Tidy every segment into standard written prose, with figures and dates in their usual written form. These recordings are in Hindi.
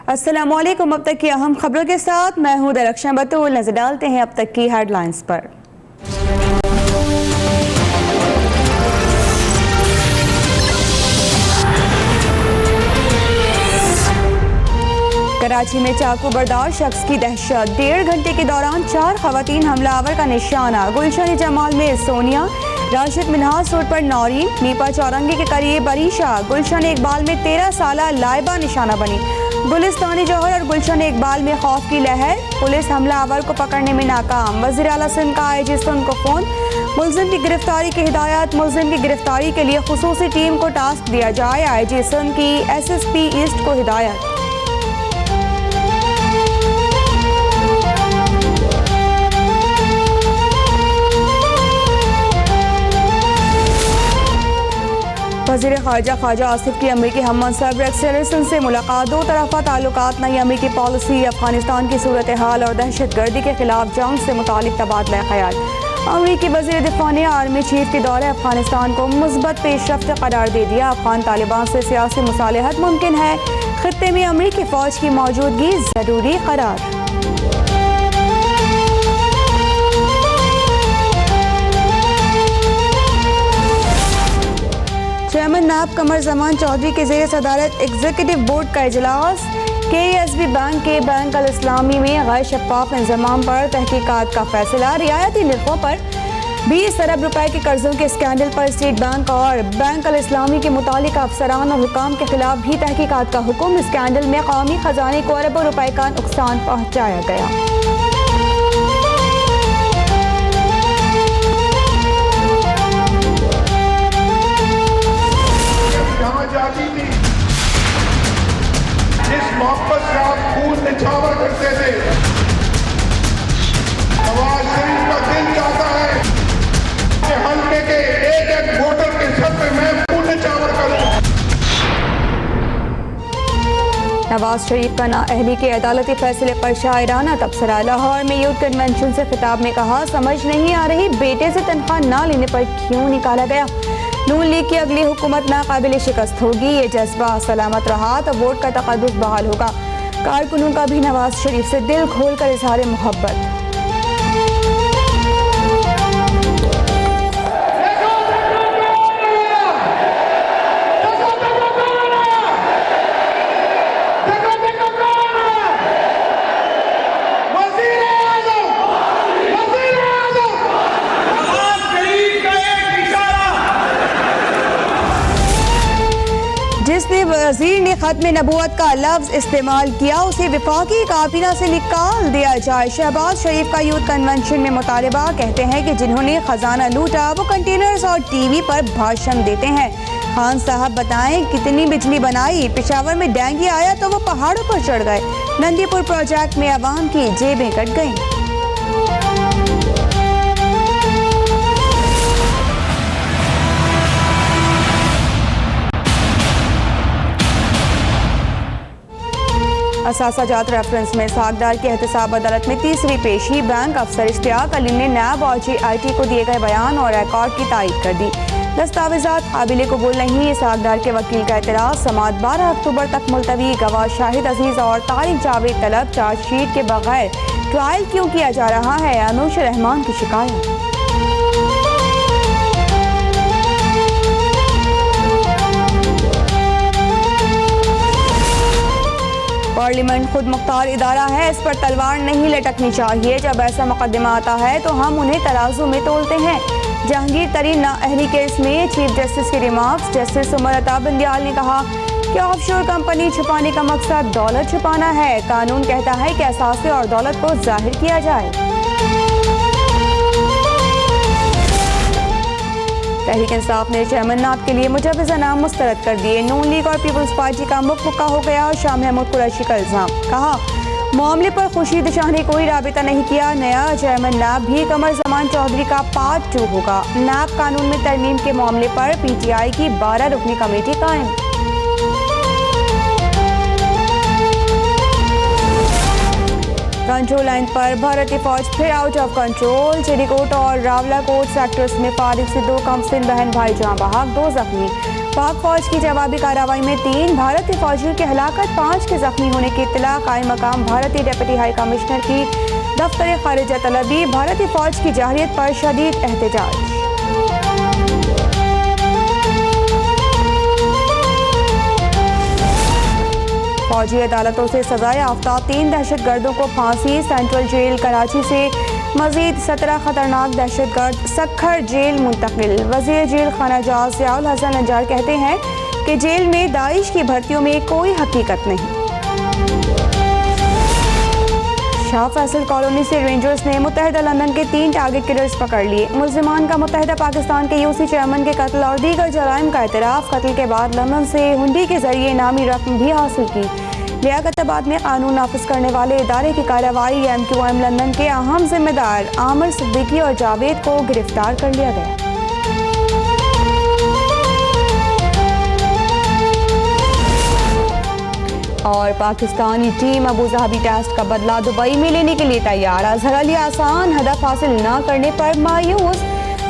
अस्सलामुअलैकुम। अब तक की अहम खबरों के साथ मैं हूं दरख्शां बतूल। नजर डालते हैं अब तक की हेडलाइंस पर। कराची में चाकू बर्दार शख्स की दहशत, 1.5 घंटे के दौरान 4 खवातीन हमलावर का निशाना। गुलशन जमाल में सोनिया, राशिद मिन्हाज रोड पर नौरीन, नीपा चौरंगी के करीब अरीशा, गुलशन इकबाल में 13 साला लाइबा निशाना बनी। गुलिस्तानी जौहर और गुलशन इकबाल में खौफ की लहर, पुलिस हमलावर को पकड़ने में नाकाम। वज़ीर आला सिंध का IG सिंध को फोन, मुलजिम की गिरफ्तारी की हिदायत। मुलजिम की गिरफ्तारी के लिए खुसूसी टीम को टास्क दिया जाए, IG सिंध की SSP ईस्ट को हिदायत। वज़ीर ख़ारजा ख्वाजा आसिफ की अमरीकी हम मनसब रेक्स टिलरसन से मुलाकात। दो तरफ़ा ताल्लुकात, नई अमरीकी पॉलिसी, अफगानिस्तान की सूरत हाल और दहशत गर्दी के खिलाफ जंग से मुतालिक तबादला ख्याल। अमरीकी वज़ीर दिफ़ा ने आर्मी चीफ के दौरे अफगानिस्तान को मुस्बत पेशरफ्त करार दे दिया। अफगान तालिबान से सियासी मुसालहत मुमकिन है, खित्ते में अमरीकी फ़ौज की मौजूदगी ज़रूरी करार। चेयरमैन नायब कमर जमान चौधरी के ज़ेर सदारत एग्जीक्यूटिव बोर्ड का इजलास। KSB बैंक के बैंक अल इस्लामी में गैर शफ़ाफ इंतजाम पर तहकीकात का फैसला। रियायती निर्खों पर 20 अरब रुपए के कर्जों के स्कैंडल पर स्टेट बैंक और बैंक अल इस्लामी के मुतालिक अफसरान और हुकाम के खिलाफ भी तहकीकात का हुक्म। स्कैंडल में कौमी खजाने को अरबों रुपए का नुकसान पहुँचाया गया। जिस मोहब्बत से आप खून निछावर करते थे, नवाज शरीफ का दिल चाहता है कि हल्के के एक वोटर के सर पे मैं खून निछावर करूं। नवाज शरीफ का नाअहली के अदालती फैसले पर शायराना तबसरा। लाहौर में यूथ कन्वेंशन से खिताब में कहा, समझ नहीं आ रही बेटे से तनख्वाह ना लेने पर क्यों निकाला गया। नून लीग की अगली हुकूमत नाकाबिल शिकस्त होगी, ये जज्बा सलामत रहा तो वोट का तक़द्दुस बहाल होगा। कारकुनों का भी नवाज शरीफ से दिल खोल कर इजहार मोहब्बत। जिसने वज़ीर ने ख़त्म नबूवत का लफ्ज़ इस्तेमाल किया उसे विफाकी काबीना से निकाल दिया जाए। शहबाज शरीफ का यूथ कन्वेंशन में मुतालबा। कहते हैं कि जिन्होंने खजाना लूटा वो कंटेनर्स और TV पर भाषण देते हैं। खान साहब बताएं कितनी बिजली बनाई। पेशावर में डेंगू आया तो वो पहाड़ों पर चढ़ गए। नंदीपुर प्रोजेक्ट में अवाम की जेबें कट गईं। असासाजात रेफरेंस में सागदार की एहतसाब अदालत में तीसरी पेशी। बैंक अफसर इश्तियाक अली ने नैब और GIT को दिए गए बयान और रिकॉर्ड की तारीफ कर दी। दस्तावेजात काबिल कबूल नहीं, सागदार के वकील का एतराज़। समाअत 12 अक्टूबर तक मुलतवी। गवाह शाहिद अजीज और तारिक जावेद तलब। चार्जशीट के बगैर ट्रायल क्यों किया जा रहा है, अनुश रहमान की शिकायत। पार्लियामेंट खुद मुख्तार इदारा है, इस पर तलवार नहीं लटकनी चाहिए। जब ऐसा मुकदमा आता है तो हम उन्हें तराजू में तोलते हैं। जहांगीर तरीन नाअहली केस में चीफ जस्टिस के रिमार्क्स। जस्टिस उमर अता बंदियाल ने कहा कि ऑफशोर कंपनी छुपाने का मकसद दौलत छुपाना है। कानून कहता है कि असासे और दौलत को जाहिर किया जाए। तहरीक इंसाफ ने चेयरमैन नाब के लिए मुजवज़ा नाम मुस्तरद कर दिए। नून लीग और पीपल्स पार्टी का मुक्का हो गया। शाह महमूद कुरैशी का इल्ज़ाम। कहा मामले पर खुर्शीद शाह ने कोई राबिता नहीं किया। नया चेयरमैन नाब भी कमर जमान चौधरी का पार्ट 2 होगा। नाब कानून में तरमीम के मामले पर PTI की 12 रुकनी कमेटी कायम। कंट्रोल लाइन पर भारतीय फौज फिर आउट ऑफ कंट्रोल। चिड़ीकोट और रावलाकोट सेक्टर्स में फारिग से 2 कमसिन बहन भाई जहां बहाक, 2 जख्मी। पाक फौज की जवाबी कार्रवाई में 3 भारतीय फौजियों की हलाकत, 5 के जख्मी होने की इत्तला। कायम मकाम भारतीय डिप्टी हाई कमिश्नर की दफ्तर खारिजा तलबी, भारतीय फौज की जाहिरियत पर शदीद एहतजाज। फौजी अदालतों से सजाए याफ्ता 3 दहशतगर्दों को फांसी। सेंट्रल जेल कराची से मजीद 17 खतरनाक दहशतगर्द सखर जेल मुंतकिल। वजीर जेल खाना जाज ज़ियाउल हसन नज्जार कहते हैं कि जेल में दाइश की भर्तियों में कोई हकीकत नहीं। शाह फैसल कॉलोनी से रेंजर्स ने मुत्तहिदा लंदन के 3 टारगेट किलर्स पकड़ लिए। मुल्जिमान का मुत्तहिदा पाकिस्तान के यूसी चेयरमैन के कत्ल और दीगर जराइम का एतराफ़। कत्ल के बाद लंदन से हुंडी के जरिए इनामी रकम भी हासिल की। लियाकताबाद में कानून नाफिज करने वाले इदारे की कार्रवाई। MQM लंदन के अहम जिम्मेदार आमिर सिद्दीकी और जावेद को गिरफ्तार कर लिया गया। और पाकिस्तानी टीम अबूधाबी टेस्ट का बदला दुबई में लेने के लिए तैयार। अजहर अली आसान हदफ हासिल न करने पर मायूस।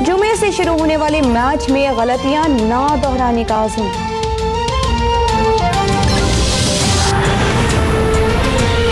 जुमे से शुरू होने वाले मैच में गलतियां ना दोहराने का आज़म।